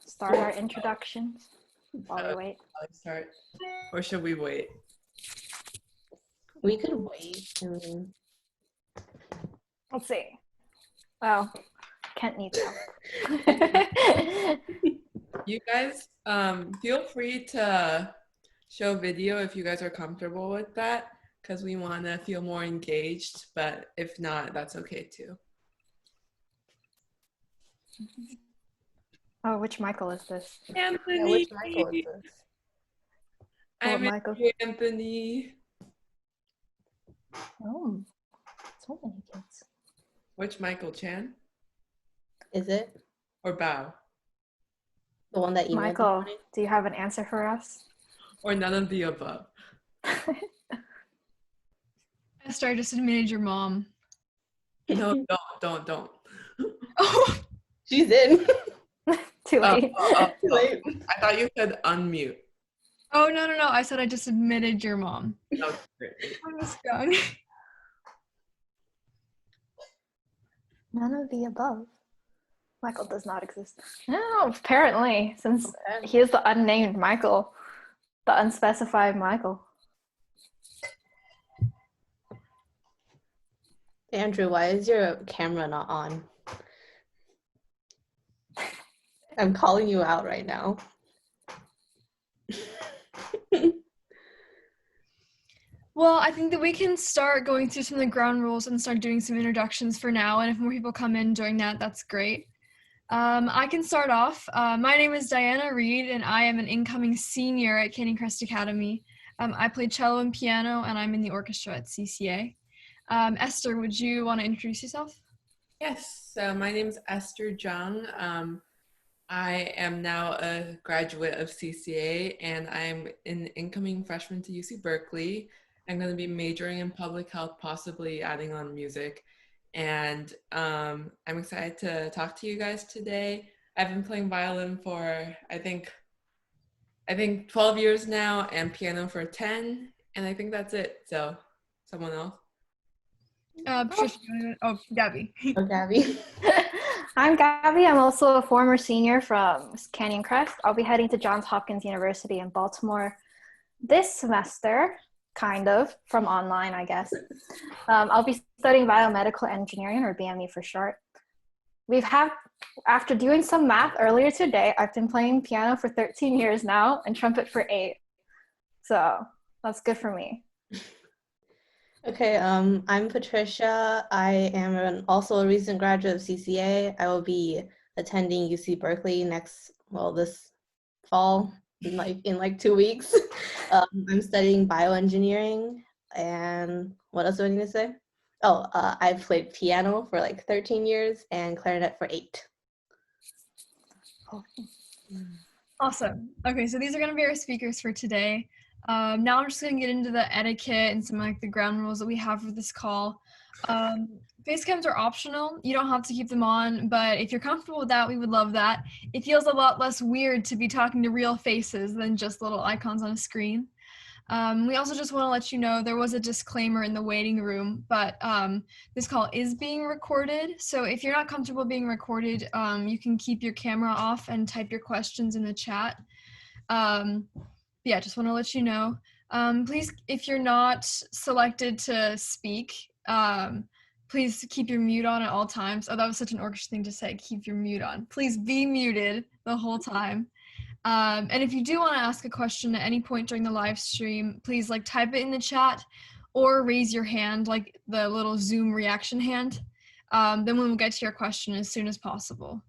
Start our introductions while we wait. I'll start. Or should we wait? We could wait. I mean, Let's see. Well, Kent needs help. You guys, feel free to show video if you guys are comfortable with that, because we want to feel more engaged, but if not, that's okay too. Oh, which Michael is this? Anthony! yeah, which Michael is this? I'm Michael? Anthony. Oh, so many kids. Which Michael, Chan Is it or Bao? the one that emailed Michael, this do you have an answer for us? Or none of the above? Esther, I just admitted your mom. No, don't. Oh, She's in. Too late. Too late. I thought you said unmute. oh no. I said I just admitted your mom. No, great. I was young. None of the above. Michael does not exist. No, apparently, since Okay. he is the unnamed Michael, the unspecified Michael. Andrew, why is your camera not on? I'm calling you out right now. Well, I think that we can start going through some of the ground rules and start doing some introductions for now. And if more people come in during that, that's great. I can start off. My name is Diana Reed, and I am an incoming senior at Canyon Crest Academy. I play cello and piano, and I'm in the orchestra at CCA. Esther, would you want to introduce yourself? Yes, so my name is Esther Zhang. I am now a graduate of CCA, and I'm an incoming freshman to UC Berkeley. I'm going to be majoring in public health, possibly adding on music. And I'm excited to talk to you guys today. I've been playing violin for, I think 12 years now, and piano for 10. And I think that's it. So, someone else? Patricia, Gabby. Oh, Gabby. I'm Gabby. I'm also a former senior from Canyon Crest. I'll be heading to Johns Hopkins University in Baltimore this semester, kind of, from online, I guess. I'll be studying biomedical engineering, or BME for short. After doing some math earlier today, I've been playing piano for 13 years now and trumpet for 8. So that's good for me. Okay, I'm Patricia. I am also a recent graduate of CCA. I will be attending UC Berkeley this fall, in like 2 weeks. I'm studying bioengineering, and what else do I need to say? I've played piano for like 13 years and clarinet for 8. Awesome. Okay, so these are going to be our speakers for today. Now I'm just going to get into the etiquette and some like the ground rules that we have for this call. Face cams are optional. You don't have to keep them on, but if you're comfortable with that, we would love that. It feels a lot less weird to be talking to real faces than just little icons on a screen. We also just want to let you know there was a disclaimer in the waiting room, but this call is being recorded. So if you're not comfortable being recorded, you can keep your camera off and type your questions in the chat. Yeah, just want to let you know. Please, if you're not selected to speak, please keep your mute on at all times. Oh, that was such an orchestra thing to say, keep your mute on. Please be muted the whole time. And if you do want to ask a question at any point during the live stream, please type it in the chat or raise your hand, like the little Zoom reaction hand. Then we'll get to your question as soon as possible.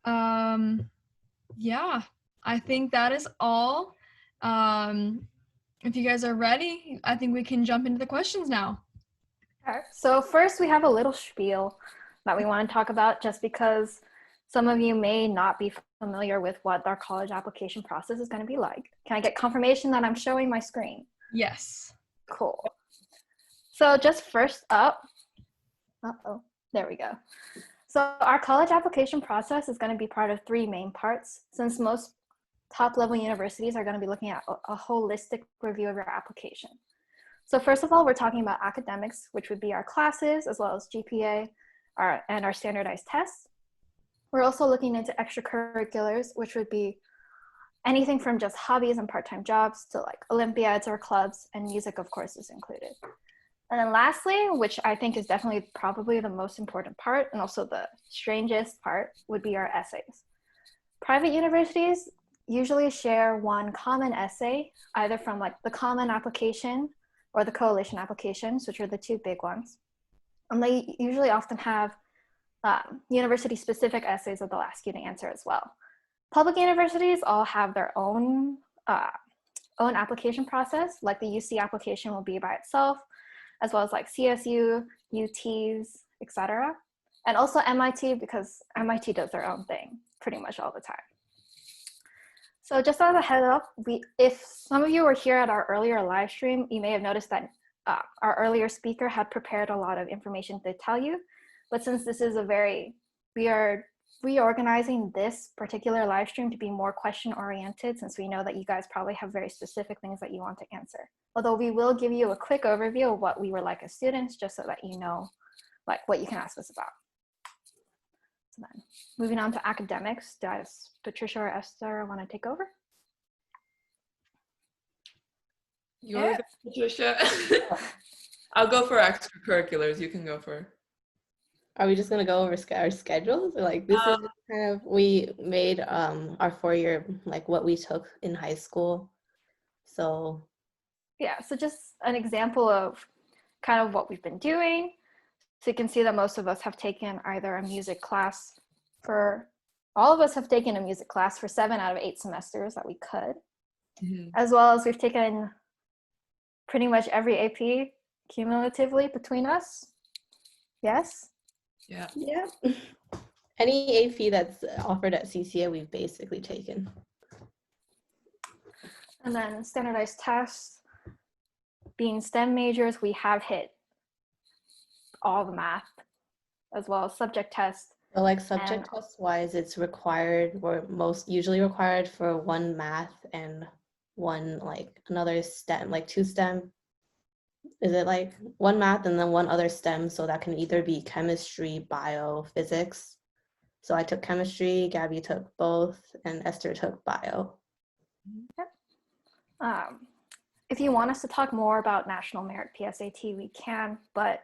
Yeah, I think that is all. If you guys are ready, I think we can jump into the questions now. All right. So first we have a little spiel that we want to talk about, just because some of you may not be familiar with what our college application process is going to be like. Can I get confirmation that I'm showing my screen? Yes. Cool. So just first up, there we go. So our college application process is going to be part of 3 main parts, since most top-level universities are going to be looking at a holistic review of your application. So first of all, we're talking about academics, which would be our classes, as well as GPA and our standardized tests. We're also looking into extracurriculars, which would be anything from just hobbies and part-time jobs to like Olympiads or clubs, and music, of course, is included. And then lastly, which I think is definitely probably the most important part and also the strangest part, would be our essays. Private universities usually share one common essay, either from like the common application or the coalition applications, which are the two big ones. And they usually often have university-specific essays that they'll ask you to answer as well. Public universities all have their own application process, like the UC application will be by itself, as well as like CSU, UTs, etc. And also MIT, because MIT does their own thing pretty much all the time. So just as a head up, if some of you were here at our earlier live stream, you may have noticed that our earlier speaker had prepared a lot of information to tell you. But since this is we are reorganizing this particular live stream to be more question oriented, since we know that you guys probably have very specific things that you want to answer. Although we will give you a quick overview of what we were like as students, just so that you know like what you can ask us about. So then moving on to academics, does Patricia or Esther want to take over? You want to go, Patricia? I'll go for extracurriculars. You can go for. Are we just gonna go over our schedules? Or like this is kind of, we made our 4-year, like what we took in high school. So yeah, so just an example of kind of what we've been doing. So you can see that most of us have taken either a music class all of us have taken a music class for 7 out of 8 semesters that we could, as well as we've taken pretty much every AP cumulatively between us. Yes? Yeah. Yeah. Any AP that's offered at CCA, we've basically taken. And then standardized tests, being STEM majors, we have hit all the math, as well as subject tests. So like subject test wise, it's required, or most usually required for 1 math and 1 like another STEM, like 2 STEM. Is it like 1 math and then 1 other STEM? So that can either be chemistry, bio, physics. So I took chemistry, Gabby took both, and Esther took bio. Yep. If you want us to talk more about National Merit PSAT, we can, but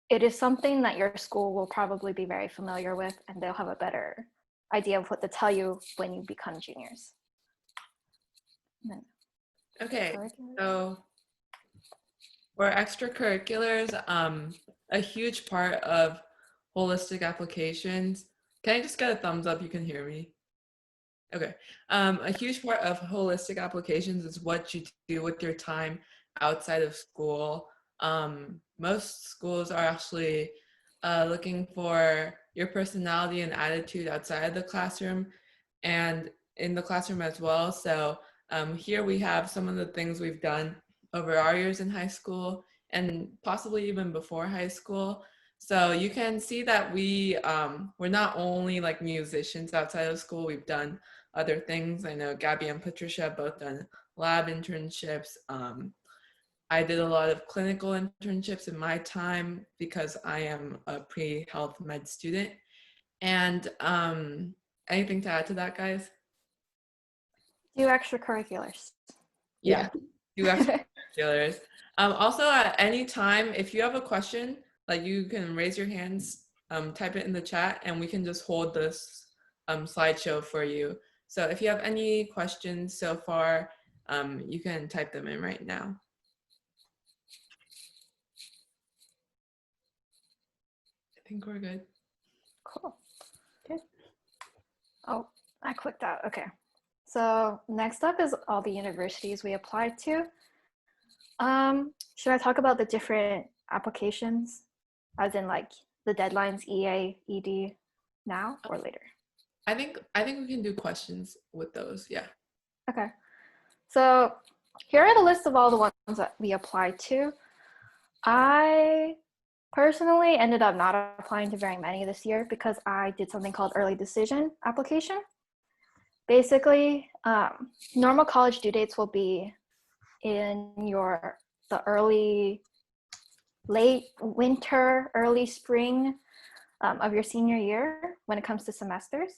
it is something that your school will probably be very familiar with, and they'll have a better idea of what to tell you when you become juniors. Okay, so for extracurriculars, a huge part of holistic applications, can I just get a thumbs up? You can hear me. Okay, a huge part of holistic applications is what you do with your time outside of school. Most schools are actually looking for your personality and attitude outside of the classroom and in the classroom as well. So here we have some of the things we've done over our years in high school and possibly even before high school. So you can see that we're not only like musicians outside of school, we've done other things. I know Gabby and Patricia have both done lab internships. I did a lot of clinical internships in my time because I am a pre-health med student. And anything to add to that, guys? Do extracurriculars. Yeah, do extracurriculars. Also, at any time, if you have a question, like you can raise your hands, type it in the chat, and we can just hold this slideshow for you. So if you have any questions so far, you can type them in right now. I think we're good. Cool. Good. Oh, I clicked out. Okay. So next up is all the universities we applied to. Should I talk about the different applications, as in like the deadlines, EA, ED, now or later? I think we can do questions with those. Yeah. Okay. So here are the list of all the ones that we applied to. I personally ended up not applying to very many this year because I did something called early decision application. Basically, normal college due dates will be in the late winter, early spring of your senior year when it comes to semesters.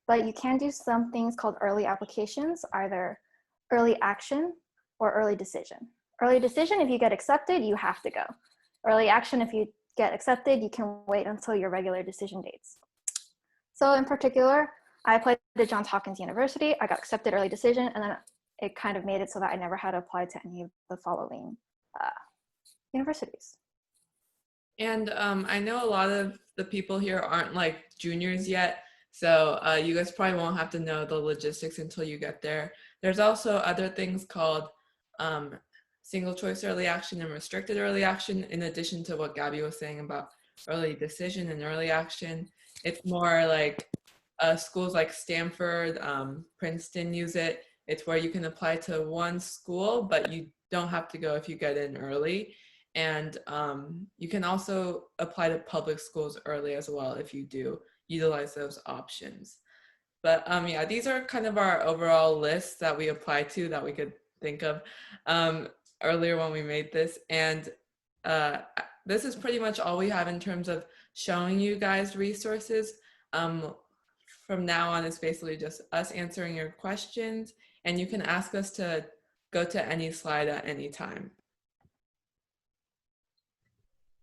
But you can do some things called early applications, either early action or early decision. Early decision, if you get accepted, you have to go. Early action, if you get accepted, you can wait until your regular decision dates. So in particular, I applied to Johns Hopkins University. I got accepted early decision, and then it kind of made it so that I never had to apply to any of the following universities. And I know a lot of the people here aren't like juniors yet, so you guys probably won't have to know the logistics until you get there. There's also other things called single choice early action and restricted early action, in addition to what Gabby was saying about early decision and early action. It's more like schools like Stanford, Princeton use it. It's where you can apply to one school, but you don't have to go if you get in early. And you can also apply to public schools early as well if you do utilize those options. But yeah, these are kind of our overall lists that we apply to that we could think of earlier when we made this. And this is pretty much all we have in terms of showing you guys resources. From now on, it's basically just us answering your questions, and you can ask us to go to any slide at any time.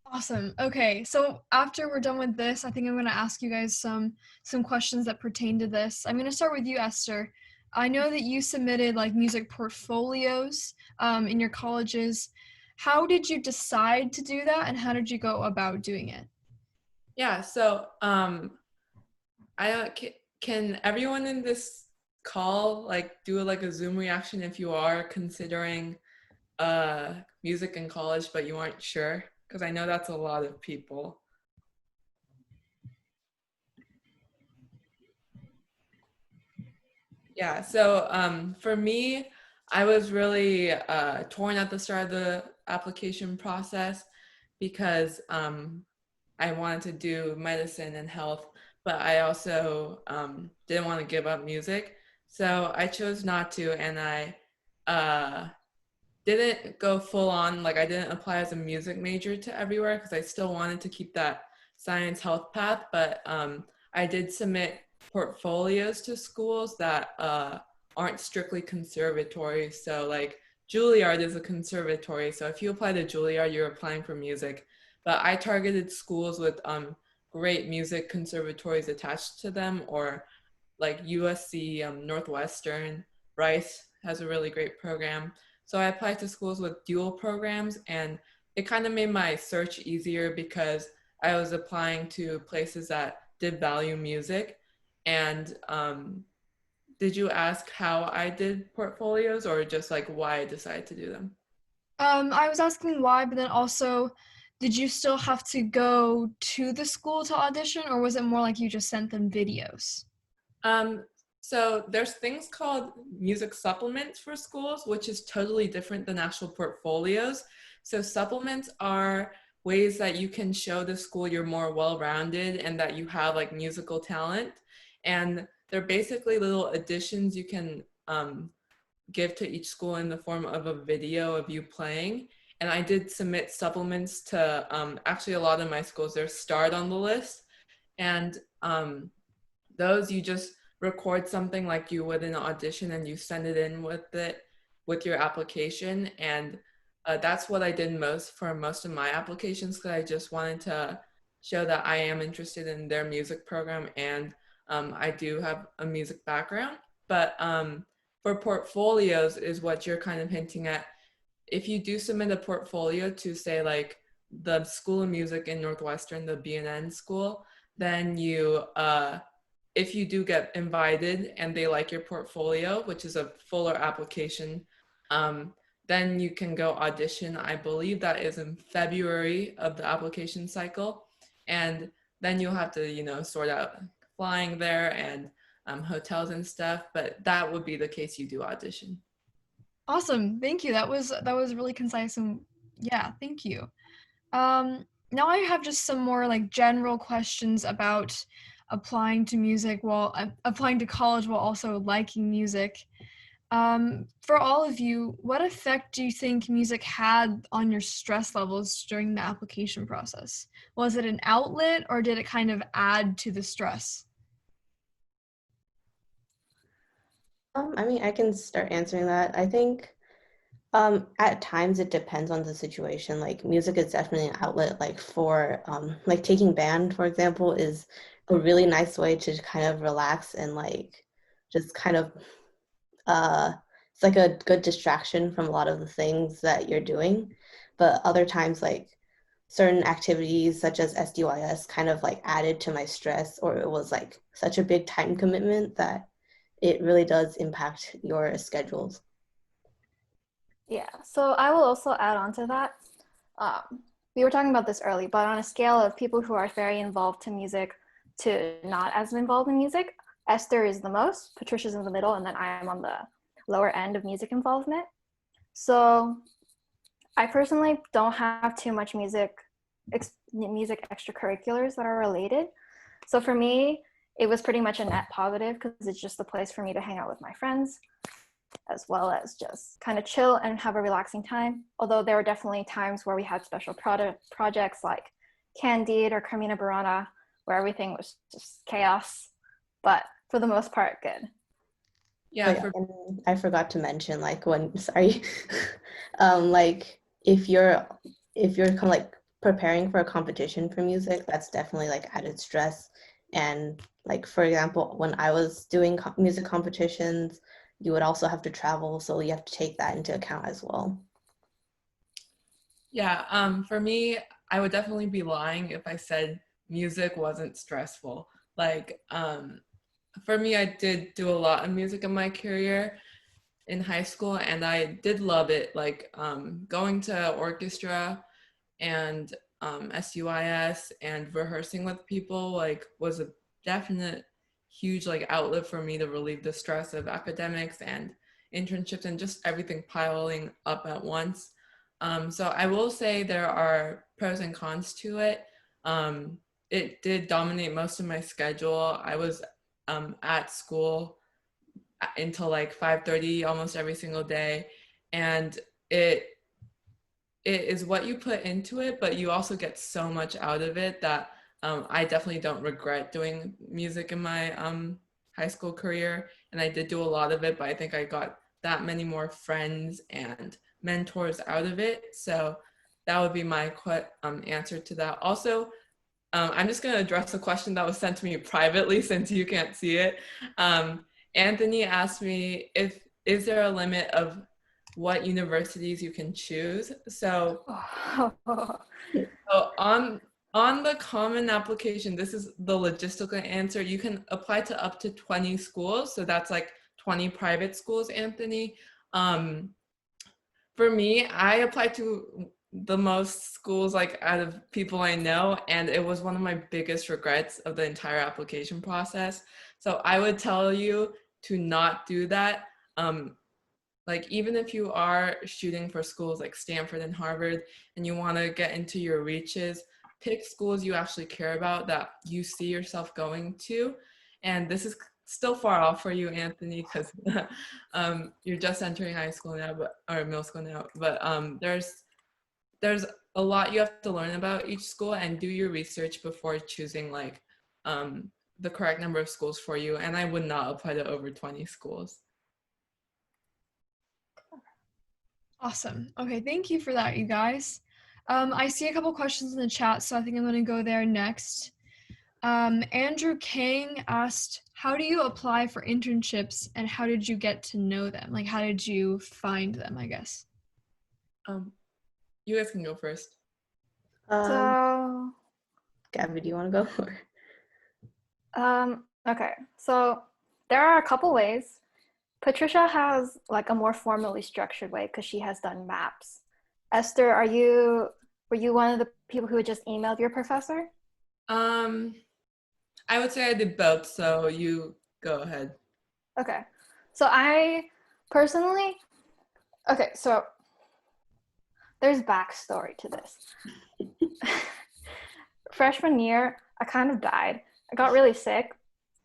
Awesome. Okay, so after we're done with this, I think I'm going to ask you guys some questions that pertain to this. I'm going to start with you, Esther. I know that you submitted like music portfolios in your colleges. How did you decide to do that, and how did you go about doing it? Yeah, so can everyone in this call like do like a Zoom reaction if you are considering music in college but you aren't sure? Because I know that's a lot of people. Yeah, so for me, I was really torn at the start of the application process because I wanted to do medicine and health, but I also didn't want to give up music. So I chose not to, and I didn't go full on, like I didn't apply as a music major to everywhere because I still wanted to keep that science health path, but I did submit portfolios to schools that aren't strictly conservatories. So like Juilliard is a conservatory, so if you apply to Juilliard, you're applying for music. But I targeted schools with great music conservatories attached to them, or like USC, Northwestern, Rice has a really great program. So I applied to schools with dual programs, and it kind of made my search easier because I was applying to places that did value music. And did you ask how I did portfolios, or just like why I decided to do them? I was asking why, but then also, did you still have to go to the school to audition, or was it more like you just sent them videos? So there's things called music supplements for schools, which is totally different than actual portfolios. So supplements are ways that you can show the school you're more well-rounded and that you have like musical talent. And they're basically little additions you can give to each school in the form of a video of you playing. And I did submit supplements to actually a lot of my schools. They're starred on the list. And those you just record something like you would in an audition, and you send it in with your application. And that's what I did most for most of my applications, because I just wanted to show that I am interested in their music program, and I do have a music background. But for portfolios is what you're kind of hinting at. If you do submit a portfolio to, say, like the School of Music in Northwestern, the B&N school, then you if you do get invited and they like your portfolio, which is a fuller application, then you can go audition. I believe that is in February of the application cycle. And then you'll have to, you know, sort out flying there and hotels and stuff, but that would be the case you do audition. Awesome, thank you. That was really concise, and yeah, thank you. Now I have just some more like general questions about applying to music while applying to college while also liking music. For all of you, what effect do you think music had on your stress levels during the application process? Was it an outlet or did it kind of add to the stress? I mean, I can start answering that. I think at times it depends on the situation. Like music is definitely an outlet, like for like taking band, for example, is a really nice way to kind of relax and like just kind of it's like a good distraction from a lot of the things that you're doing. But other times like certain activities such as SDYS kind of like added to my stress, or it was like such a big time commitment that it really does impact your schedules. Yeah, so I will also add on to that. We were talking about this early, but on a scale of people who are very involved to music to not as involved in music, Esther is the most, Patricia's in the middle, and then I am on the lower end of music involvement. So I personally don't have too much music extracurriculars that are related. So for me, it was pretty much a net positive because it's just a place for me to hang out with my friends, as well as just kind of chill and have a relaxing time. Although there were definitely times where we had special projects like Candide or Carmina Burana, where everything was just chaos. But for the most part, good. Yeah, And I forgot to mention, like when, sorry, like if you're kind of like preparing for a competition for music, that's definitely like added stress. And like, for example, when I was doing music competitions, you would also have to travel, so you have to take that into account as well. yeah. For me, I would definitely be lying if I said music wasn't stressful. Like, for me, I did do a lot of music in my career in high school, and I did love it. Like, going to orchestra and SUIS and rehearsing with people like was a definite huge like outlet for me to relieve the stress of academics and internships and just everything piling up at once. So I will say there are pros and cons to it. It did dominate most of my schedule. I was at school until like 5:30 almost every single day, and it is what you put into it, but you also get so much out of it that I definitely don't regret doing music in my high school career. And I did do a lot of it, but I think I got that many more friends and mentors out of it. So that would be my answer to that. Also, I'm just going to address a question that was sent to me privately since you can't see it. Anthony asked me is there a limit of what universities you can choose. So on the common application, this is the logistical answer. You can apply to up to 20 schools. So that's like 20 private schools, Anthony. For me, I applied to the most schools like out of people I know, and it was one of my biggest regrets of the entire application process. So I would tell you to not do that. Like even if you are shooting for schools like Stanford and Harvard and you want to get into your reaches, pick schools you actually care about that you see yourself going to. And this is still far off for you, Anthony, because you're just entering high school now, or middle school now. But there's a lot you have to learn about each school, and do your research before choosing like the correct number of schools for you. And I would not apply to over 20 schools. Awesome. Okay, thank you for that, you guys. I see a couple questions in the chat, so I think I'm going to go there next. Andrew Kang asked, how do you apply for internships and how did you get to know them? Like, how did you find them, I guess? You guys can go first. So, Gabby, do you want to go? Okay, so there are a couple ways. Patricia has like a more formally structured way because she has done maps. Esther, were you one of the people who had just emailed your professor? I would say I did both, so you go ahead. Okay, so I personally, so there's backstory to this. Freshman year, I kind of died. I got really sick.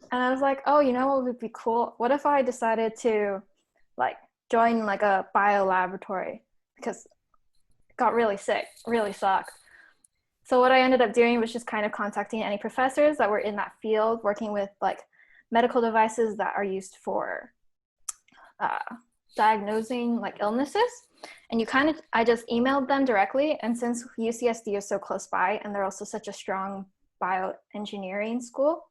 And I was like, oh, you know what would be cool? What if I decided to like join like a bio laboratory because it got really sick, really sucked. So what I ended up doing was just kind of contacting any professors that were in that field, working with like medical devices that are used for diagnosing like illnesses. And I just emailed them directly. And since UCSD is so close by and they're also such a strong bioengineering school,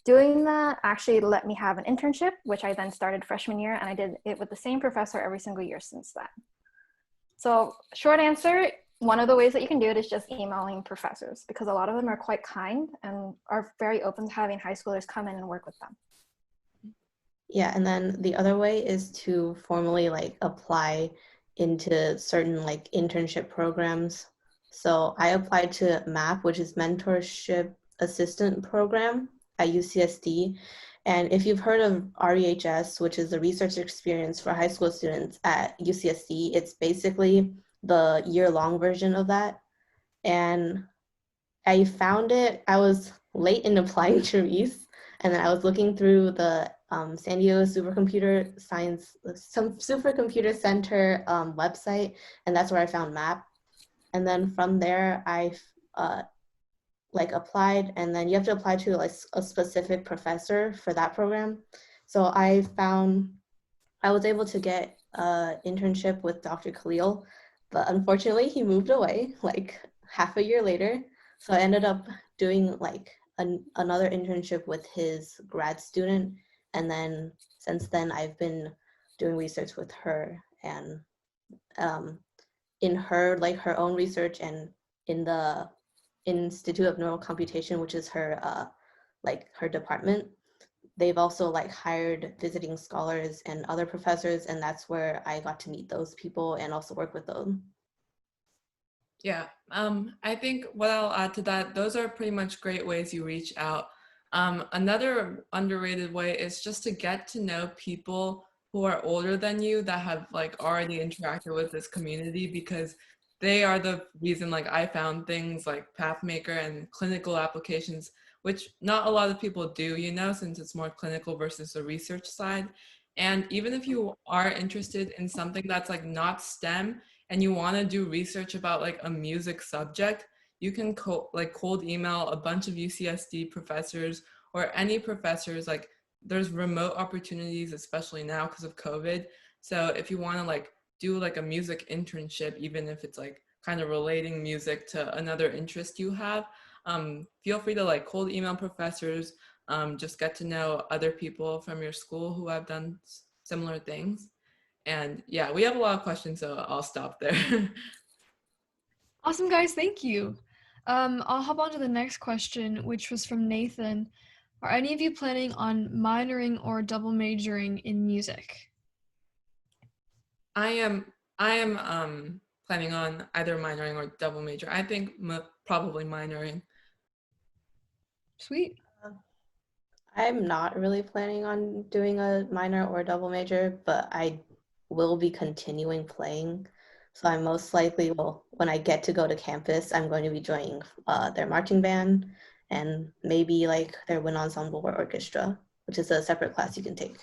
doing that actually let me have an internship, which I then started freshman year, and I did it with the same professor every single year since then. So short answer, one of the ways that you can do it is just emailing professors, because a lot of them are quite kind and are very open to having high schoolers come in and work with them. Yeah, and then the other way is to formally like apply into certain like internship programs. So I applied to MAP, which is Mentorship Assistant Program at UCSD. And if you've heard of REHS, which is the research experience for high school students at UCSD, it's basically the year-long version of that. And I found it, I was late in applying to Reese, and then I was looking through the San Diego Supercomputer Center website, and that's where I found MAP. And then from there, I like applied, and then you have to apply to like a specific professor for that program. So I was able to get an internship with Dr. Khalil, but unfortunately he moved away like half a year later. So I ended up doing like another internship with his grad student. And then since then I've been doing research with her, and in her like her own research, and in the Institute of Neural Computation, which is her like her department, they've also like hired visiting scholars and other professors, and that's where I got to meet those people and also work with them. Yeah, I think what I'll add to that, those are pretty much great ways you reach out. Another underrated way is just to get to know people who are older than you that have like already interacted with this community, because they are the reason like I found things like Pathmaker and clinical applications, which not a lot of people do, you know, since it's more clinical versus the research side. And even if you are interested in something that's like not STEM, and you want to do research about like a music subject, you can cold email a bunch of UCSD professors or any professors. Like there's remote opportunities, especially now because of COVID. So if you want to like do like a music internship, even if it's like kind of relating music to another interest you have, feel free to like cold email professors, just get to know other people from your school who have done similar things. And yeah, we have a lot of questions, so I'll stop there. Awesome, guys. Thank you. I'll hop on to the next question, which was from Nathan. Are any of you planning on minoring or double majoring in music? I am planning on either minoring or double major. I think probably minoring. Sweet. I'm not really planning on doing a minor or a double major, but I will be continuing playing. So I most likely will, when I get to go to campus, I'm going to be joining their marching band and maybe like their wind ensemble or orchestra, which is a separate class you can take.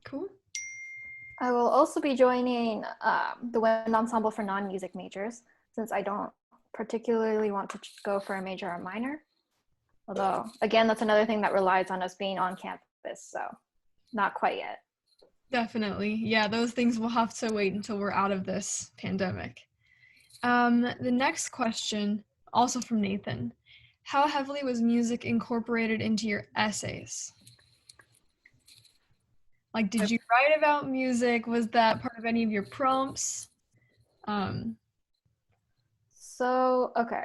Cool. I will also be joining the wind ensemble for non-music majors, since I don't particularly want to go for a major or minor. Although, again, that's another thing that relies on us being on campus, so not quite yet. Definitely. Yeah, those things will have to wait until we're out of this pandemic. The next question, also from Nathan. How heavily was music incorporated into your essays? Like, did you write about music? Was that part of any of your prompts? So, okay.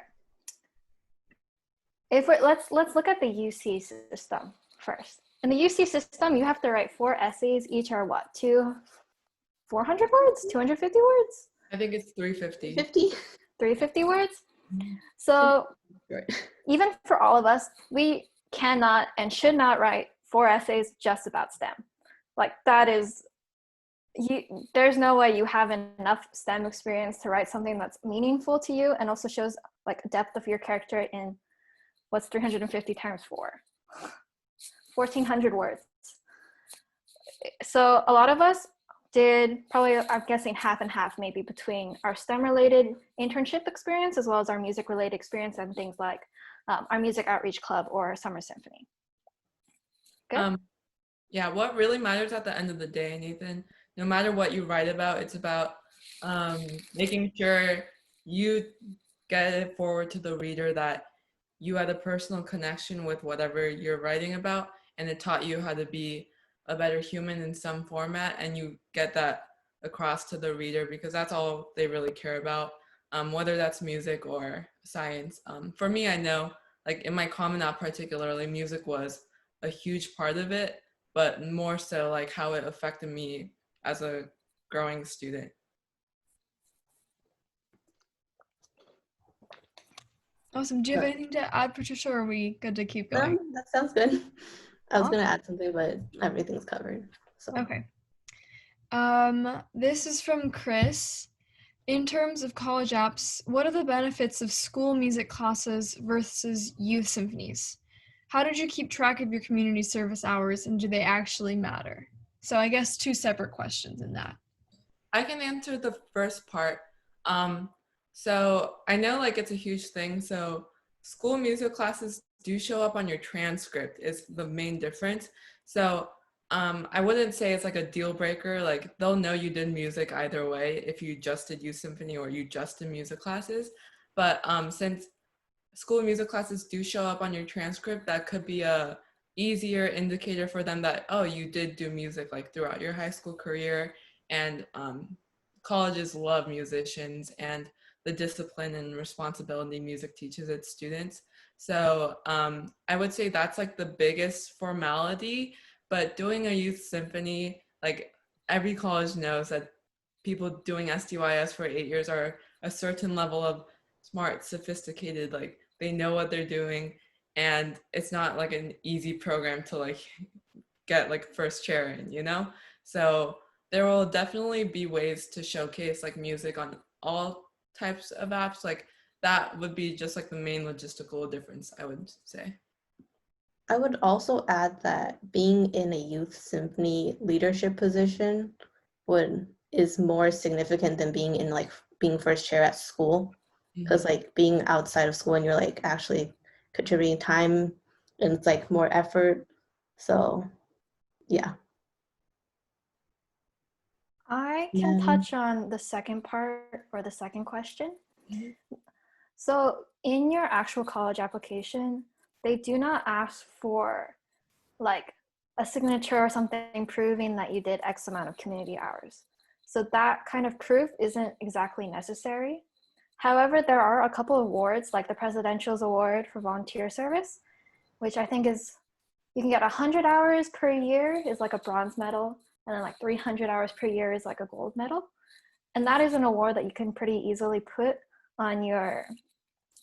Let's look at the UC system first. In the UC system, you have to write 4 essays. Each are what? 400 words? 250 words? I think it's 350. 350 words? So even for all of us, we cannot and should not write 4 essays just about STEM. Like that is, there's no way you have enough STEM experience to write something that's meaningful to you and also shows like depth of your character in what's 350 times 4? 1,400 words. So a lot of us did probably, I'm guessing, half and half maybe between our STEM-related internship experience as well as our music-related experience and things like our music outreach club or summer symphony. Good? Yeah, what really matters at the end of the day, Nathan, no matter what you write about, it's about making sure you get it forward to the reader that you had a personal connection with whatever you're writing about, and it taught you how to be a better human in some format, and you get that across to the reader because that's all they really care about, whether that's music or science. For me, I know, like in my Common App particularly, music was a huge part of it, but more so like how it affected me as a growing student. Awesome. Do you have anything to add, Patricia, or are we good to keep going? That sounds good. I was going to add something, but everything's covered. So. Okay. This is from Chris. In terms of college apps, what are the benefits of school music classes versus youth symphonies? How did you keep track of your community service hours, and do they actually matter? So I guess 2 separate questions in that. I can answer the first part. So I know like it's a huge thing. So school music classes do show up on your transcript is the main difference. So I wouldn't say it's like a deal breaker. Like they'll know you did music either way if you just did youth symphony or you just did music classes. But since school music classes do show up on your transcript, that could be a easier indicator for them that, oh, you did do music like throughout your high school career. And colleges love musicians and the discipline and responsibility music teaches its students. So I would say that's like the biggest formality, but doing a youth symphony, like every college knows that people doing SDYS for 8 years are a certain level of smart, sophisticated, like they know what they're doing, and it's not like an easy program to like get like first chair in, you know? So there will definitely be ways to showcase like music on all types of apps. Like that would be just like the main logistical difference, I would say. I would also add that being in a youth symphony leadership position is more significant than being in like being first chair at school, because like being outside of school and you're like actually contributing time and it's like more effort. So yeah. I can touch on the second part or the second question. So in your actual college application, they do not ask for like a signature or something proving that you did X amount of community hours. So that kind of proof isn't exactly necessary. However, there are a couple of awards like the Presidential's Award for Volunteer Service, which I think is, you can get 100 hours per year is like a bronze medal, and then like 300 hours per year is like a gold medal. And that is an award that you can pretty easily put on your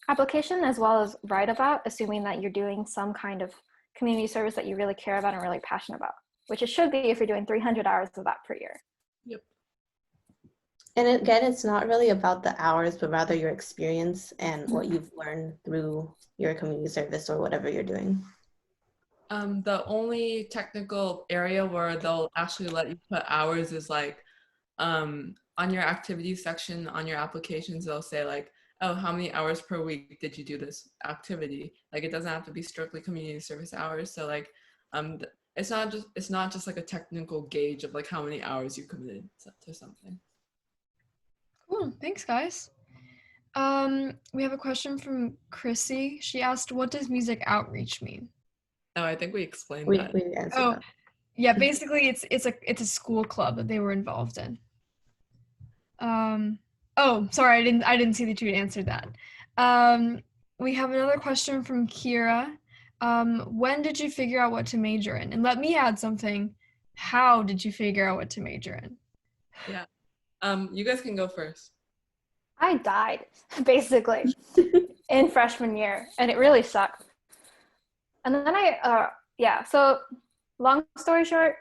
application as well as write about, assuming that you're doing some kind of community service that you really care about and really passionate about, which it should be if you're doing 300 hours of that per year. Yep. And again, it's not really about the hours, but rather your experience and what you've learned through your community service or whatever you're doing. The only technical area where they'll actually let you put hours is like on your activities section on your applications, they'll say like, oh, how many hours per week did you do this activity? Like it doesn't have to be strictly community service hours. So like it's not just like a technical gauge of like how many hours you committed to something. Cool, thanks guys. We have a question from Chrissy. She asked, what does music outreach mean? Oh, I think we explained that. We answered that. Yeah, basically it's a school club that they were involved in. Oh, sorry, I didn't see that you had answered that. We have another question from Kira. When did you figure out what to major in? And let me add something. How did you figure out what to major in? Yeah. You guys can go first. I died, basically, in freshman year, and it really sucked. And then so long story short,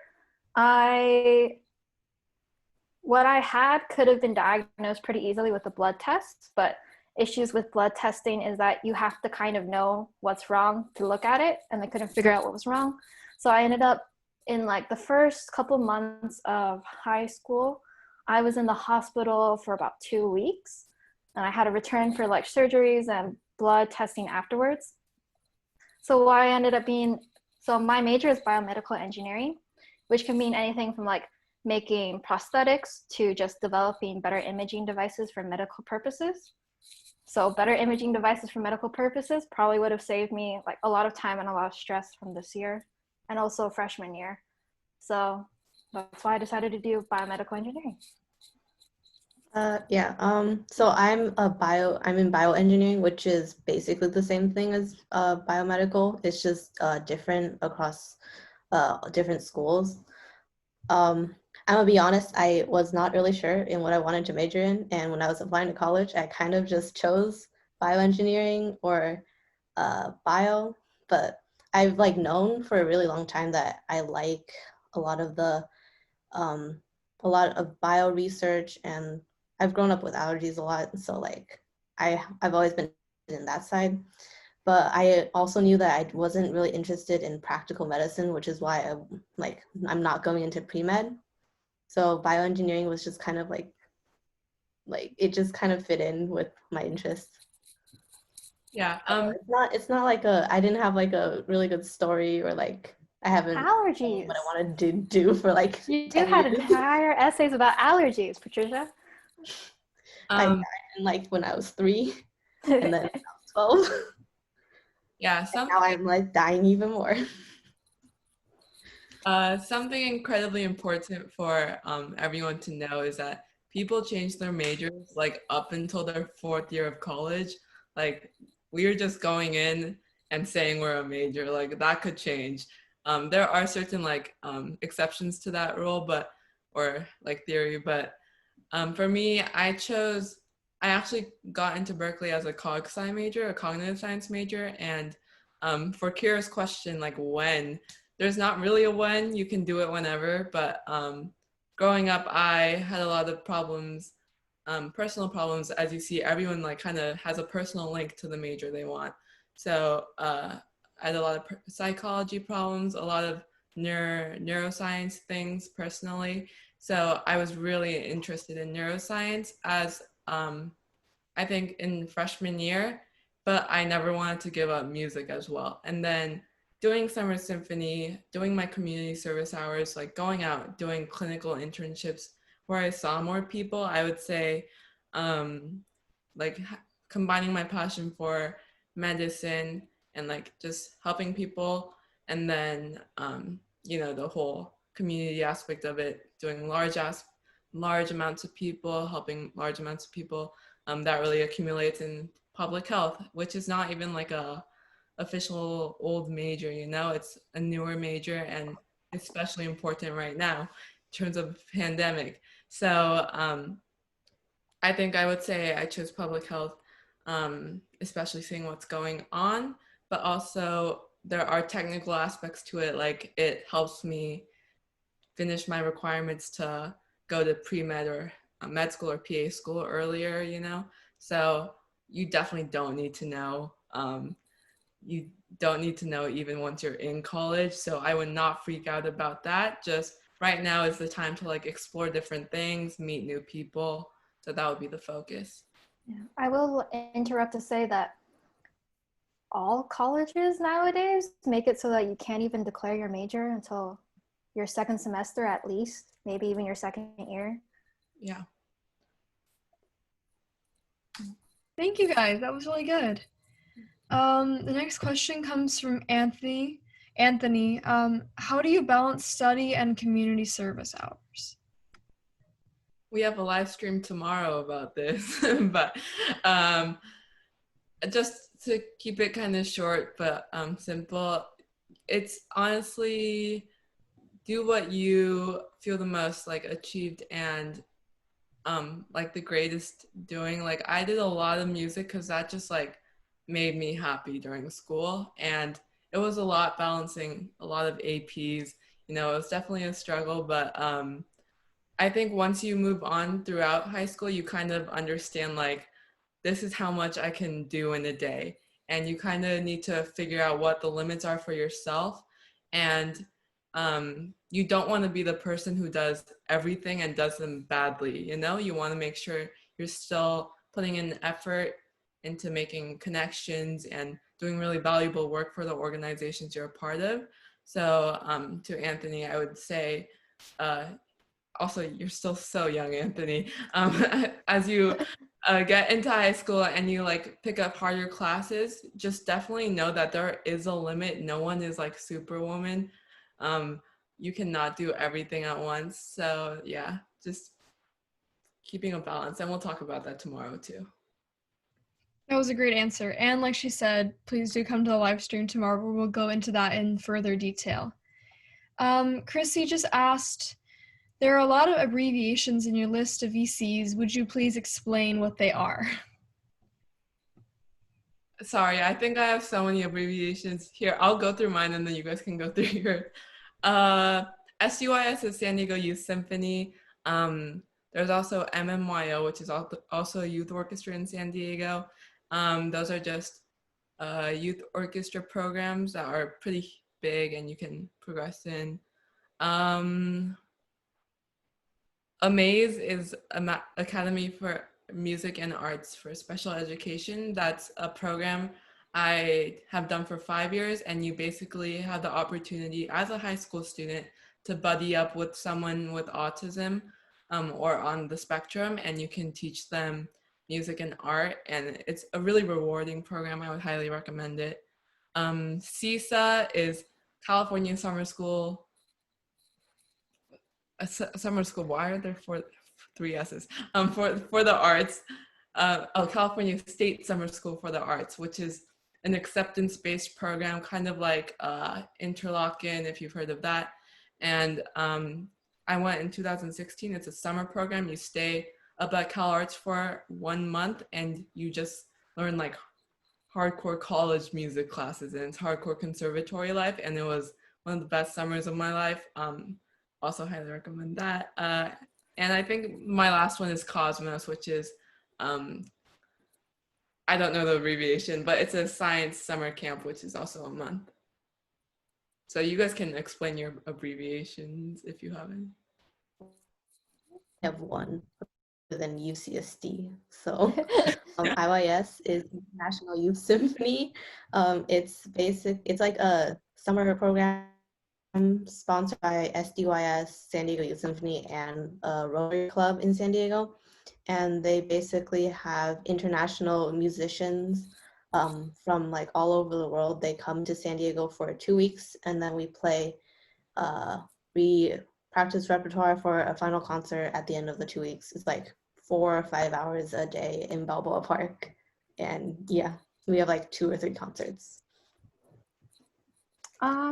what I had could have been diagnosed pretty easily with the blood tests, but issues with blood testing is that you have to kind of know what's wrong to look at it, and they couldn't figure out what was wrong. So I ended up in like the first couple months of high school, I was in the hospital for about 2 weeks, and I had to return for like surgeries and blood testing afterwards. So what I ended up being, so my major is biomedical engineering, which can mean anything from like making prosthetics to just developing better imaging devices for medical purposes. So better imaging devices for medical purposes probably would have saved me like a lot of time and a lot of stress from this year and also freshman year. So that's why I decided to do biomedical engineering. So I'm in bioengineering, which is basically the same thing as biomedical. It's just different across different schools. I'm gonna be honest, I was not really sure in what I wanted to major in, and when I was applying to college, I kind of just chose bioengineering or bio, but I've like known for a really long time that I like a lot of the a lot of bio research, and I've grown up with allergies a lot, so like I've always been in that side. But I also knew that I wasn't really interested in practical medicine, which is why I'm not going into pre-med. So bioengineering was just kind of like it just kind of fit in with my interests. Yeah. It's not like I didn't have like a really good story, or like I haven't Allergies. what I wanted to do for like You 10 had years. entire essays about allergies, Patricia. I died in like when I was 3, and then when I was 12. Yeah. Now I'm like dying even more. Something incredibly important for everyone to know is that people change their majors like up until their 4th year of college. Like we're just going in and saying we're a major, like that could change. There are certain like exceptions to that rule, or like theory, but for me, I actually got into Berkeley as a cog-sci major, a cognitive science major, and for Kira's question, like when, there's not really a when, you can do it whenever, but growing up, I had a lot of problems, personal problems. As you see, everyone like kind of has a personal link to the major they want. So I had a lot of psychology problems, a lot of neuroscience things personally. So I was really interested in neuroscience as I think in freshman year, but I never wanted to give up music as well. And then doing summer symphony, doing my community service hours, like going out, doing clinical internships where I saw more people, I would say like combining my passion for medicine and like just helping people, and then the whole community aspect of it, doing large amounts of people, helping large amounts of people, that really accumulates in public health, which is not even like a official old major, it's a newer major and especially important right now in terms of pandemic. So I think I would say I chose public health, especially seeing what's going on, but also there are technical aspects to it, like it helps me finish my requirements to go to pre-med or med school or PA school earlier, So you definitely don't need to know. You don't need to know even once you're in college. So I would not freak out about that. Just right now is the time to like explore different things, meet new people. So that would be the focus. Yeah. I will interrupt to say that all colleges nowadays make it so that you can't even declare your major until your second semester at least, maybe even your second year. Yeah. Thank you guys. That was really good. The next question comes from Anthony. Anthony, how do you balance study and community service hours? We have a live stream tomorrow about this, but just to keep it kind of short but simple, it's honestly do what you feel the most like achieved and like the greatest doing. Like I did a lot of music because that just like made me happy during school, and it was a lot balancing a lot of APs. It was definitely a struggle, but I think once you move on throughout high school, you kind of understand like this is how much I can do in a day, and you kind of need to figure out what the limits are for yourself. And you don't want to be the person who does everything and does them badly. You want to make sure you're still putting in effort into making connections and doing really valuable work for the organizations you're a part of. So to Anthony, I would say, also, you're still so young, Anthony. As you get into high school and you like pick up harder classes, just definitely know that there is a limit. No one is like Superwoman. You cannot do everything at once. So yeah, just keeping a balance. And we'll talk about that tomorrow too. That was a great answer. And like she said, please do come to the live stream tomorrow where we'll go into that in further detail. Chrissy just asked, there are a lot of abbreviations in your list of VCs. Would you please explain what they are? Sorry, I think I have so many abbreviations here. I'll go through mine and then you guys can go through yours. SUIS is San Diego Youth Symphony. There's also MMYO, which is also a youth orchestra in San Diego. Those are just youth orchestra programs that are pretty big and you can progress in. AMAZE is Academy for Music and Arts for Special Education. That's a program I have done for 5 years, and you basically have the opportunity as a high school student to buddy up with someone with autism or on the spectrum, and you can teach them music and art, and it's a really rewarding program. I would highly recommend it. CISA is California Summer School. Summer School. Why are there three S's? For the arts. California State Summer School for the Arts, which is an acceptance-based program, kind of like Interlochen, if you've heard of that. And I went in 2016. It's a summer program. You stay up at Cal Arts for 1 month, and you just learn like hardcore college music classes, and it's hardcore conservatory life. And it was one of the best summers of my life. Also highly recommend that. And I think my last one is Cosmos, which is, I don't know the abbreviation, but it's a science summer camp, which is also a month. So you guys can explain your abbreviations if you have any. I have one other than UCSD. So IYS is National Youth Symphony. It's like a summer program sponsored by SDYS, San Diego Youth Symphony, and a Rotary Club in San Diego. And they basically have international musicians from like all over the world. They come to San Diego for 2 weeks, and then we practice repertoire for a final concert at the end of the 2 weeks. It's like 4 or 5 hours a day in Balboa Park. And yeah, we have like 2 or 3 concerts.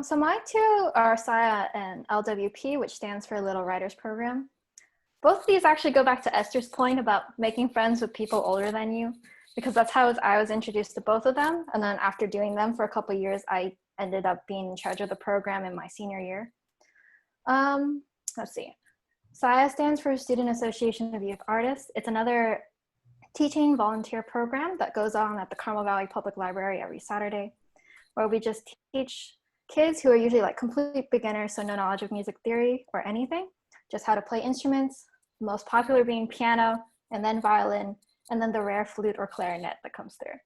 So my two are SIA and LWP, which stands for Little Writers Program. Both of these actually go back to Esther's point about making friends with people older than you, because that's how I was introduced to both of them. And then after doing them for a couple of years, I ended up being in charge of the program in my senior year. Let's see. SIA stands for Student Association of Youth Artists. It's another teaching volunteer program that goes on at the Carmel Valley Public Library every Saturday, where we just teach kids who are usually like complete beginners, so no knowledge of music theory or anything, just how to play instruments, most popular being piano, and then violin, and then the rare flute or clarinet that comes through.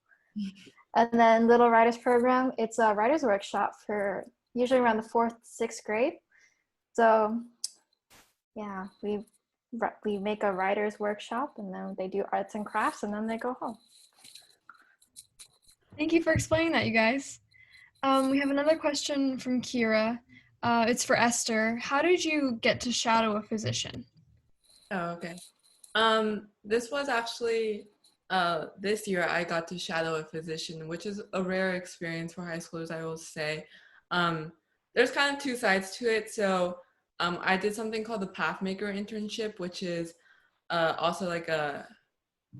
And then Little Writers Program, it's a writer's workshop for usually around the 4th, 6th grade. So yeah, we make a writer's workshop, and then they do arts and crafts, and then they go home. Thank you for explaining that, you guys. We have another question from Kira. It's for Esther. How did you get to shadow a physician? Oh, okay. This was actually this year I got to shadow a physician, which is a rare experience for high schoolers, I will say. There's kind of 2 sides to it. So I did something called the Pathmaker internship, which is also like a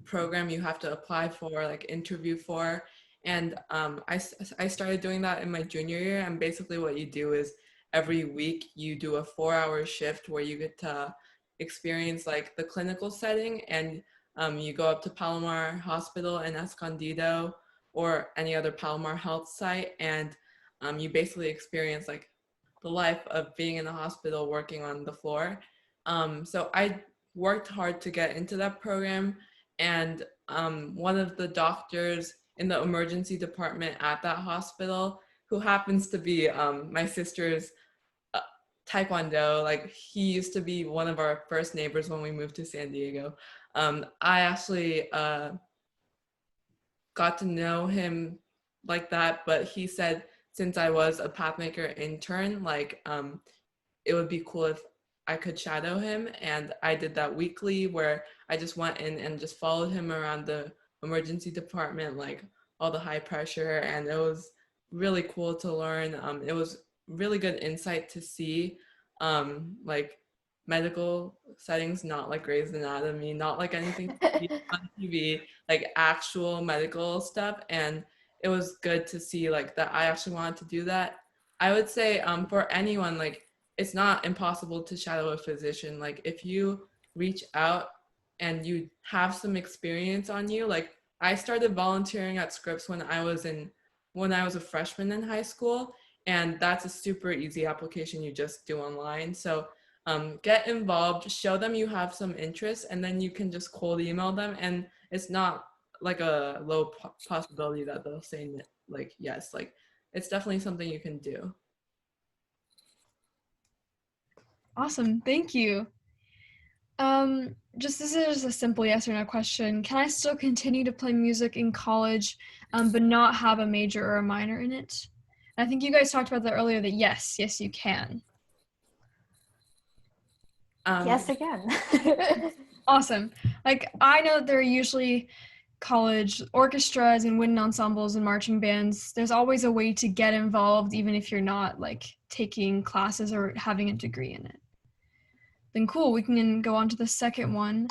program you have to apply for, like interview for. And I started doing that in my junior year. And basically what you do is every week you do a 4-hour shift where you get to experience like the clinical setting, and you go up to Palomar Hospital in Escondido or any other Palomar health site, and you basically experience like the life of being in a hospital working on the floor. So I worked hard to get into that program, and one of the doctors in the emergency department at that hospital, who happens to be my sister's taekwondo, like he used to be one of our first neighbors when we moved to San Diego. I actually got to know him like that, but he said since I was a Pathmaker intern, like it would be cool if I could shadow him. And I did that weekly, where I just went in and just followed him around the emergency department, like all the high pressure, and it was really cool to learn. It was really good insight to see like medical settings, not like Grey's Anatomy, not like anything on TV, like actual medical stuff. And it was good to see like that I actually wanted to do that. I would say for anyone, like it's not impossible to shadow a physician. Like if you reach out and you have some experience on you, like I started volunteering at Scripps when I was a freshman in high school, and that's a super easy application you just do online. So get involved, show them you have some interest, and then you can just cold email them, and it's not like a low possibility that they'll say like yes. Like it's definitely something you can do. Awesome, thank you. This is just a simple yes or no question. Can I still continue to play music in college, but not have a major or a minor in it? And I think you guys talked about that earlier, that yes, you can. Yes, again. Awesome. Like I know there are usually college orchestras and wind ensembles and marching bands. There's always a way to get involved, even if you're not like taking classes or having a degree in it. Then cool, we can go on to the second one.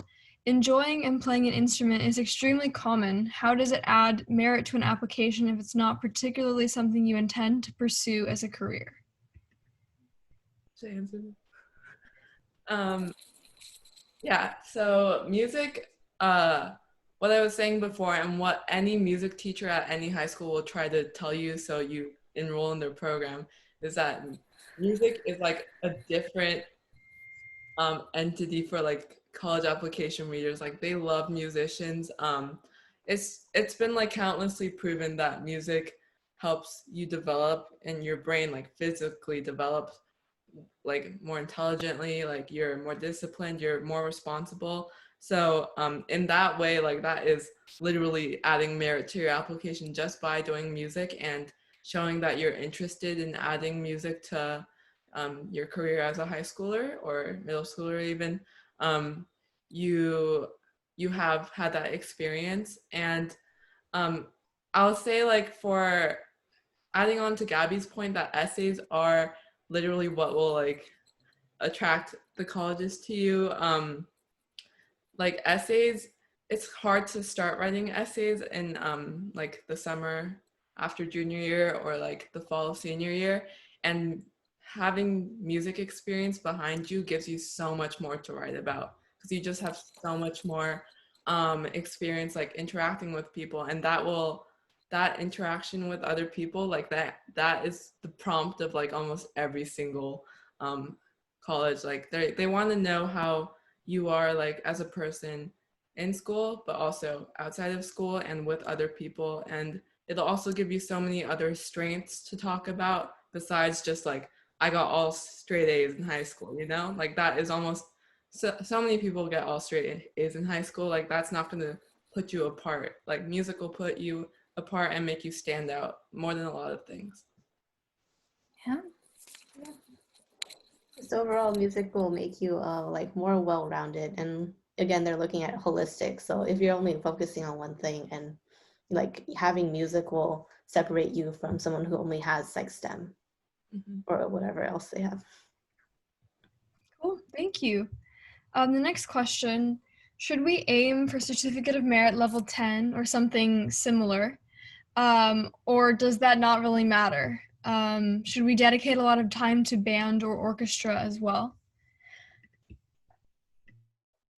Enjoying and playing an instrument is extremely common. How does it add merit to an application if it's not particularly something you intend to pursue as a career? Should I answer? Yeah, so music, what I was saying before, and what any music teacher at any high school will try to tell you so you enroll in their program, is that music is like a different entity for like college application readers. Like they love musicians. It's been like countlessly proven that music helps you develop in your brain, like physically develop like more intelligently, like you're more disciplined, you're more responsible. So in that way, like that is literally adding merit to your application just by doing music and showing that you're interested in adding music to your career as a high schooler or middle schooler even. You have had that experience. And I'll say, like, for adding on to Gabby's point, that essays are literally what will like attract the colleges to you. Like essays, it's hard to start writing essays in like the summer after junior year or like the fall of senior year, and having music experience behind you gives you so much more to write about, because you just have so much more experience like interacting with people, and that interaction with other people, like that is the prompt of like almost every single college. Like they want to know how you are like as a person in school, but also outside of school and with other people. And it'll also give you so many other strengths to talk about besides just like, I got all straight A's in high school, you know? Like that is almost, so many people get all straight A's in high school. Like that's not going to put you apart. Like music will put you apart and make you stand out more than a lot of things. Yeah. Just overall, music will make you like more well-rounded, and again, they're looking at holistic. So if you're only focusing on one thing, and like having music will separate you from someone who only has like STEM or whatever else they have. Cool, thank you. The next question, should we aim for Certificate of Merit level 10 or something similar? Or does that not really matter? Should we dedicate a lot of time to band or orchestra as well?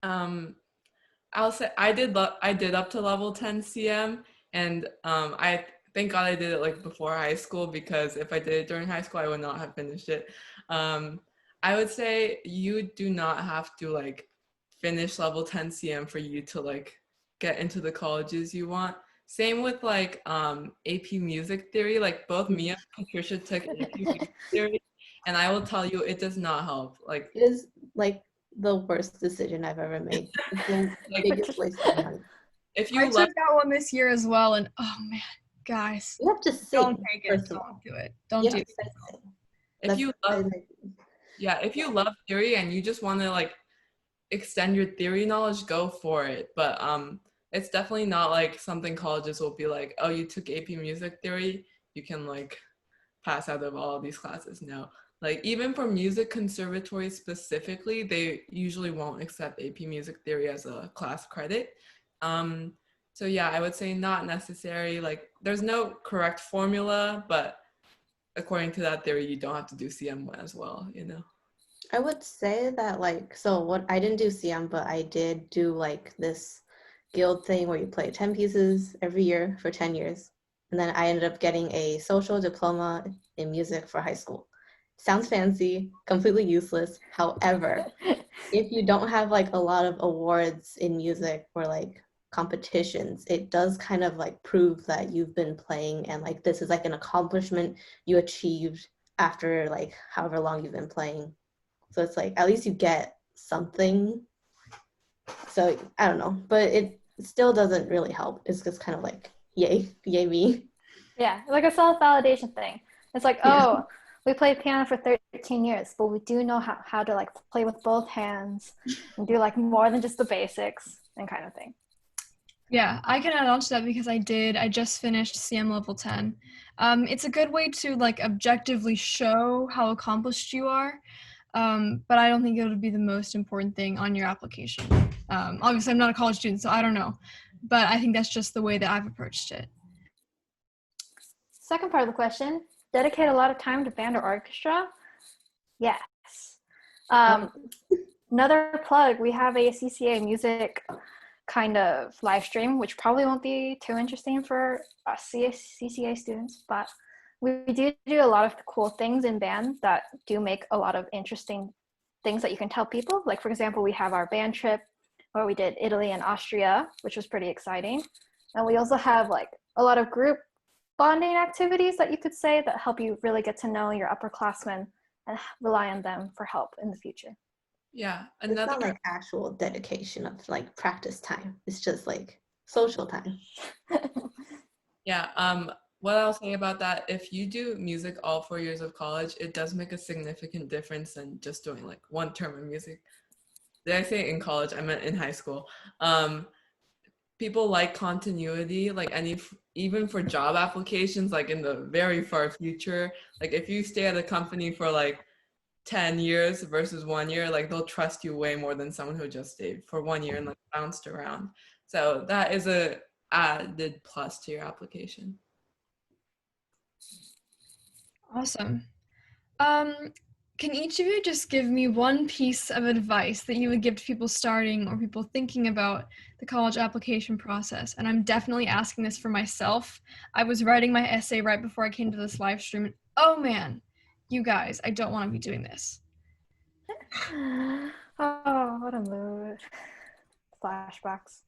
I'll say I did up to level 10 CM, and I thank God I did it like before high school, because if I did it during high school, I would not have finished it. I would say you do not have to like finish level 10 CM for you to like get into the colleges you want. Same with like AP Music Theory. Like both me and Patricia took AP Music Theory, and I will tell you, it does not help. Like It is like the worst decision I've ever made. It's the Like, biggest waste of money. if I you love took that one this year as well, and oh man, guys, You have to don't sing, take it. first of Don't all. do it. Don't You do have it. to sing. if you love Like, yeah, if you love theory and you just want to like extend your theory knowledge, go for it. But it's definitely not like something colleges will be like, oh, you took AP Music Theory, you can like pass out of all of these classes. No, like even for music conservatory specifically, they usually won't accept AP Music Theory as a class credit. So yeah, I would say not necessary. Like there's no correct formula, but according to that theory, you don't have to do CM as well, you know? I would say that like, so what, I didn't do CM, but I did do like this guild thing where you play 10 pieces every year for 10 years. And then I ended up getting a social diploma in music for high school. Sounds fancy, completely useless. However, if you don't have like a lot of awards in music or like competitions, it does kind of like prove that you've been playing and like this is like an accomplishment you achieved after like however long you've been playing. So it's like at least you get something. So I don't know, but it still doesn't really help. It's just kind of like yay me. Yeah, like a self-validation thing. It's like, Yeah. oh, we played piano for 13 years, but we do know how to like play with both hands and do like more than just the basics and kind of thing. Yeah, I can add on to that because I just finished CM level 10. It's a good way to like objectively show how accomplished you are, but I don't think it would be the most important thing on your application. Obviously, I'm not a college student, so I don't know, but I think that's just the way that I've approached it. Second part of the question, dedicate a lot of time to band or orchestra? Yes. Another plug, we have a CCA music kind of live stream, which probably won't be too interesting for us CCA students, but we do a lot of cool things in band that do make a lot of interesting things that you can tell people. Like, for example, we have our band trip where we did Italy and Austria, which was pretty exciting. And we also have like a lot of group bonding activities that you could say that help you really get to know your upperclassmen and rely on them for help in the future. Yeah, It's not like actual dedication of like practice time. It's just like social time. Yeah, what I'll say about that, if you do music all 4 years of college, it does make a significant difference than just doing like one term of music. Did I say in college? I meant in high school. People like continuity, like even for job applications, like in the very far future, like if you stay at a company for like 10 years versus 1 year, like they'll trust you way more than someone who just stayed for 1 year and like bounced around. So that is a added plus to your application. Awesome. Can each of you just give me one piece of advice that you would give to people starting or people thinking about the college application process? And I'm definitely asking this for myself. I was writing my essay right before I came to this live stream, and oh man, you guys, I don't want to be doing this. Oh, what a mood. Flashbacks.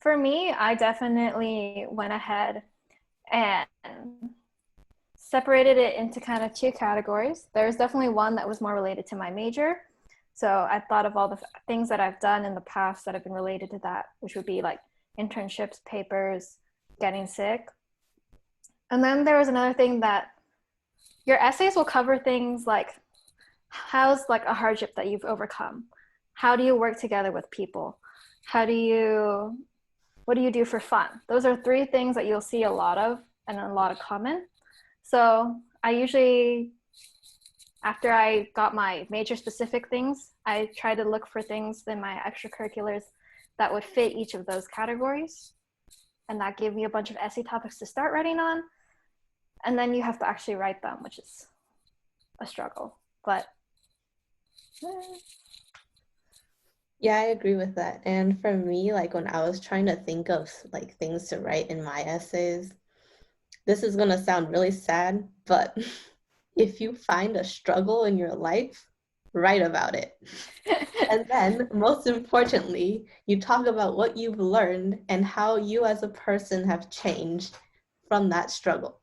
For me, I definitely went ahead and separated it into kind of two categories. There was definitely one that was more related to my major. So I thought of all the things that I've done in the past that have been related to that, which would be like internships, papers, getting sick. And then there was another thing that your essays will cover things like how's like a hardship that you've overcome? How do you work together with people? What do you do for fun? Those are three things that you'll see a lot of and a lot of common. So I usually, after I got my major specific things, I try to look for things in my extracurriculars that would fit each of those categories. And that gave me a bunch of essay topics to start writing on. And then you have to actually write them, which is a struggle. But Yeah, I agree with that. And for me, like when I was trying to think of like things to write in my essays, this is gonna sound really sad, but if you find a struggle in your life, write about it. And then, most importantly, you talk about what you've learned and how you as a person have changed from that struggle.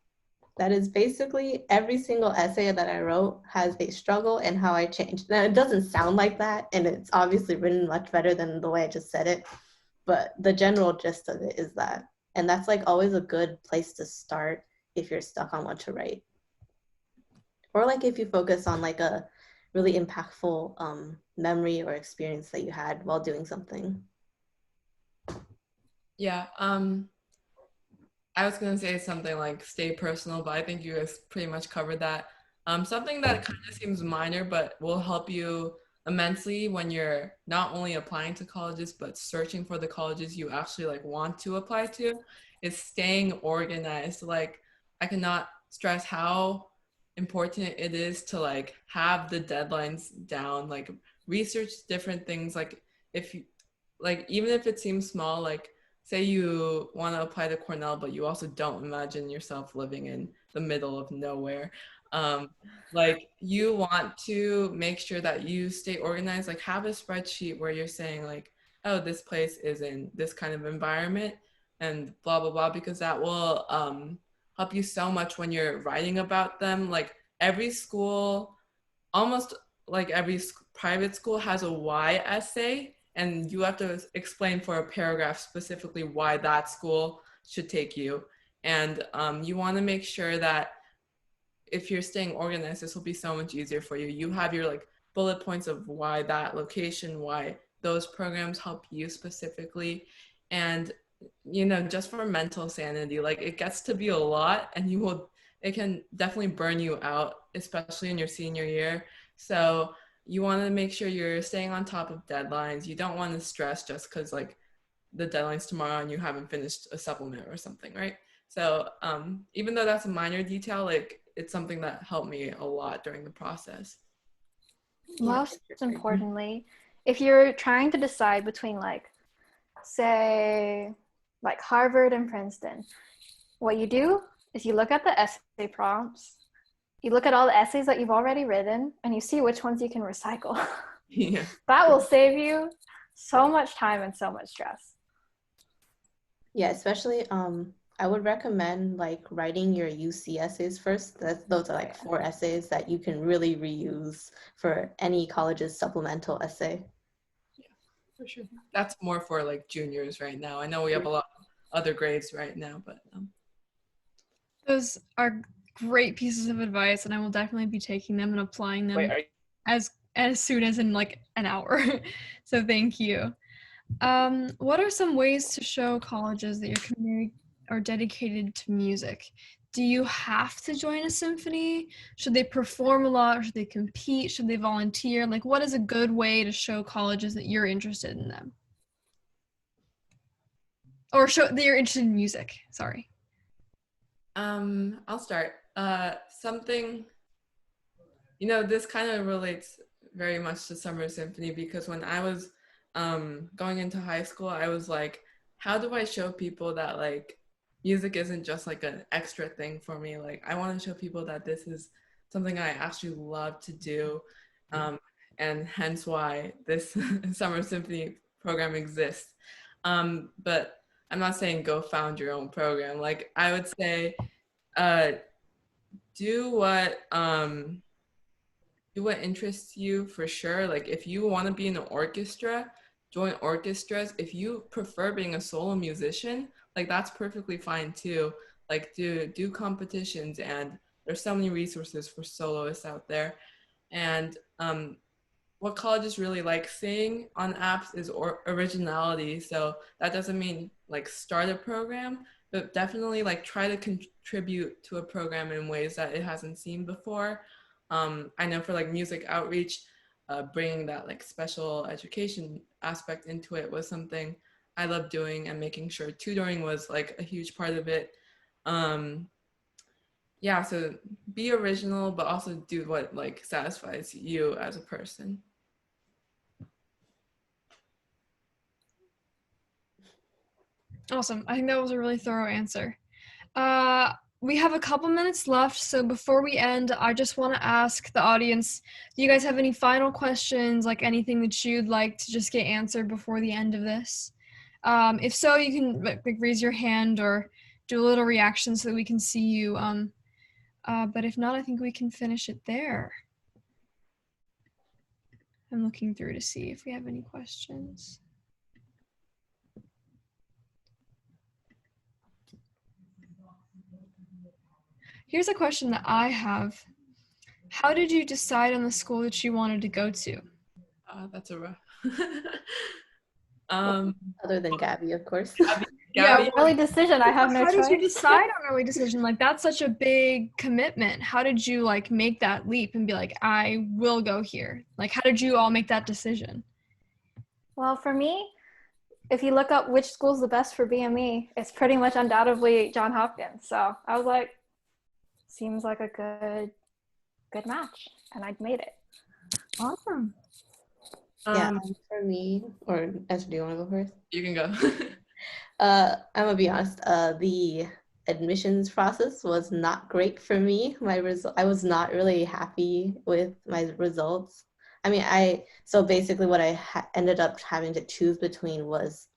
That is basically every single essay that I wrote has a struggle and how I changed. Now, it doesn't sound like that, and it's obviously written much better than the way I just said it, but the general gist of it is that. And that's like always a good place to start if you're stuck on what to write. Or like if you focus on like a really impactful memory or experience that you had while doing something. Yeah, I was gonna say something like stay personal, but I think you guys pretty much covered that. Something that kind of seems minor, but will help you immensely when you're not only applying to colleges, but searching for the colleges you actually like want to apply to, is staying organized. Like, I cannot stress how important it is to like have the deadlines down, like research different things. Like if you, like, even if it seems small, like say you want to apply to Cornell, but you also don't imagine yourself living in the middle of nowhere. Like, you want to make sure that you stay organized, like have a spreadsheet where you're saying like, oh, this place is in this kind of environment and blah, blah, blah, because that will help you so much when you're writing about them. Like every school, almost like every private school has a why essay, and you have to explain for a paragraph specifically why that school should take you. And you want to make sure that if you're staying organized, this will be so much easier for you. You have your like bullet points of why that location, why those programs help you specifically. And you know, just for mental sanity, like it gets to be a lot, and it can definitely burn you out, especially in your senior year. So you want to make sure you're staying on top of deadlines. You don't want to stress just because like the deadline's tomorrow and you haven't finished a supplement or something, right? So even though that's a minor detail, like it's something that helped me a lot during the process. Most importantly, if you're trying to decide between like, say, like Harvard and Princeton, what you do is you look at the essay prompts, you look at all the essays that you've already written, and you see which ones you can recycle. Yeah. That will save you so much time and so much stress. Yeah, especially I would recommend like writing your UC essays first. Those are like 4 essays that you can really reuse for any college's supplemental essay. Yeah, for sure. That's more for like juniors right now. I know we have a lot of other grades right now, but Those are great pieces of advice, and I will definitely be taking them and applying them as soon as in like an hour. So thank you. What are some ways to show colleges that your community are dedicated to music? Do you have to join a symphony? Should they perform a lot? Should they compete? Should they volunteer? Like, what is a good way to show colleges that you're interested in them? Or show that you're interested in music, sorry. I'll start. Something, you know, this kind of relates very much to Summer Symphony, because when I was going into high school, I was like, how do I show people that like music isn't just like an extra thing for me? Like, I want to show people that this is something I actually love to do, and hence why this Summer Symphony program exists. But I'm not saying go found your own program. Like, I would say uh, do what interests you for sure. Like if you want to be in an orchestra, join orchestras. If you prefer being a solo musician, like that's perfectly fine too. Like do competitions, and there's so many resources for soloists out there. And what colleges really like seeing on apps is originality. So that doesn't mean like start a program, but definitely like try to contribute to a program in ways that it hasn't seen before. I know for like music outreach, bringing that like special education aspect into it was something I loved doing, and making sure tutoring was like a huge part of it. Yeah, so be original, but also do what like satisfies you as a person. Awesome. I think that was a really thorough answer. We have a couple minutes left, so before we end, I just want to ask the audience, do you guys have any final questions, like anything that you'd like to just get answered before the end of this? If so, you can like raise your hand or do a little reaction so that we can see you. But if not, I think we can finish it there. I'm looking through to see if we have any questions. Here's a question that I have. How did you decide on the school that you wanted to go to? That's a rough. Other than Gabby, of course. Yeah, early decision. I have no How choice. did you decide on early decision? Like, that's such a big commitment. How did you like make that leap and be like, I will go here? Like, how did you all make that decision? Well, for me, if you look up which school's the best for BME, it's pretty much undoubtedly Johns Hopkins. So I was like, seems like a good match, and I'd made it. Awesome. Yeah, for me, or Esther, do you want to go first? You can go. I'm gonna be honest. The admissions process was not great for me. I was not really happy with my results. I mean, so basically what I ended up having to choose between was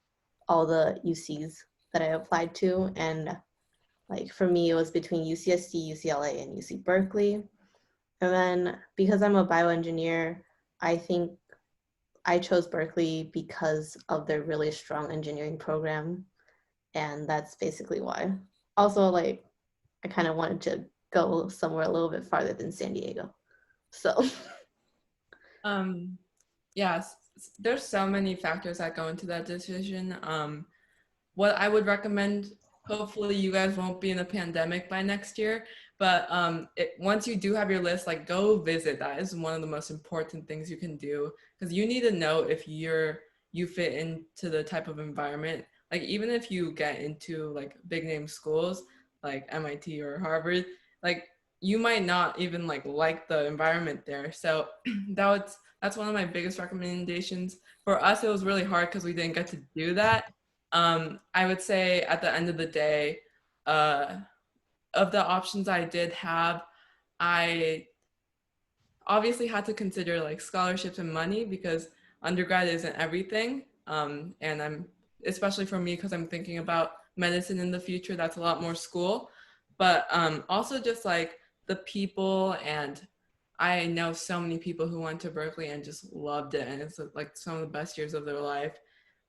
all the UCs that I applied to, and like for me, it was between UCSD, UCLA, and UC Berkeley. And then because I'm a bioengineer, I think I chose Berkeley because of their really strong engineering program. And that's basically why. Also, like, I kind of wanted to go somewhere a little bit farther than San Diego. So. Yeah, there's so many factors that go into that decision. What I would recommend, hopefully you guys won't be in a pandemic by next year, but once you do have your list, like go visit. That is one of the most important things you can do, because you need to know if you fit into the type of environment. Like even if you get into like big name schools like MIT or Harvard, like you might not even like the environment there. So that's one of my biggest recommendations. For us, it was really hard because we didn't get to do that. I would say at the end of the day, of the options I did have, I obviously had to consider like scholarships and money because undergrad isn't everything. And I'm, especially for me, because I'm thinking about medicine in the future, that's a lot more school. But also just like the people, and I know so many people who went to Berkeley and just loved it, and it's like some of the best years of their life.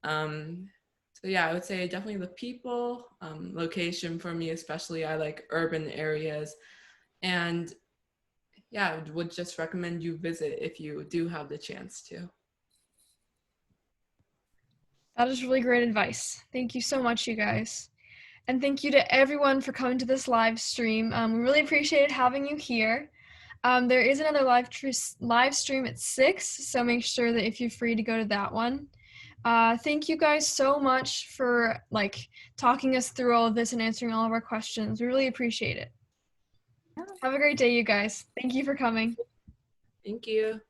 So yeah, I would say definitely the people, location for me especially. I like urban areas, and yeah, I would just recommend you visit if you do have the chance to. That is really great advice. Thank you so much, you guys. And thank you to everyone for coming to this live stream. We really appreciated having you here. There is another live stream at 6, so make sure that if you're free to go to that one. Thank you guys so much for like talking us through all of this and answering all of our questions. We really appreciate it. Have a great day, you guys. Thank you for coming. Thank you.